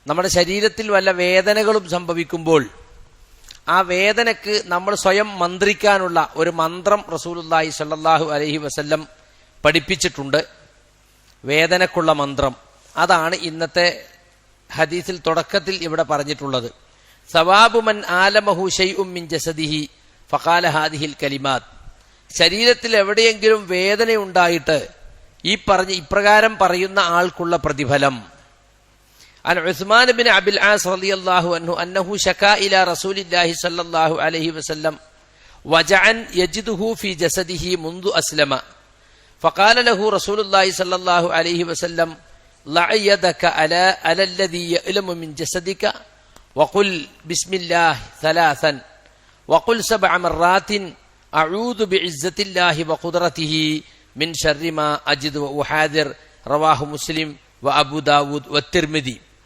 നമ്മുടെ ശരീരത്തിൽ വല്ല വേദനകളും സംഭവിക്കുമ്പോൾ ആ വേദനക്ക് നമ്മൾ സ്വയം മന്ത്രിക്കാനുള്ള ഒരു മന്ത്രം റസൂലുള്ളാഹി സ്വല്ലല്ലാഹു അലൈഹി വസല്ലം പഠിപ്പിച്ചിട്ടുണ്ട്. വേദനക്കുള്ള മന്ത്രം അതാണ് ഇന്നത്തെ ഹദീസിൽ തുടക്കത്തിൽ ഇവിടെ പറഞ്ഞിട്ടുള്ളത്. സവാബു മൻ ആലമഹു ശൈഉം മിൻ ജസദിഹി ഫഖാല ഹാദിഹിൽ കലിമാത്ത്. ശരീരത്തിൽ എവിടെയെങ്കിലും വേദനയുണ്ടായിട്ട് ഇപ്രകാരം പറയുന്ന ആൾക്കുള്ള പ്രതിഫലം. അൻ ഉസ്മാൻ ബിൻ അബിൽ ആസ് റളിയല്ലാഹു അൻഹു അന്നഹു ശകാ ഇലാ റസൂലില്ലാഹി സ്വല്ലല്ലാഹു അലൈഹി വസല്ലം വജഅൻ യജിദുഹു ഫീ ജസദിഹി മുൻദു അസ്ലമ ഫഖാല ലഹു റസൂലുള്ളാഹി സ്വല്ലല്ലാഹു അലൈഹി വസല്ലം ലഅ യദക അലാ അലല്ലദീ യഅലമു മിൻ ജസദിക വഖുൽ ബിസ്മില്ലാഹി സലാസൻ വഖുൽ സബ്അ മർറാത്തിൻ അഊദു ബിഇസ്സത്തില്ലാഹി വഖുദ്റതിഹി മിൻ ശർരി മാ അജിദു വഉഹാദിർ റവാഹു മുസ്ലിം വഅബൂ ദാവൂദ് വത്തിർമിദി.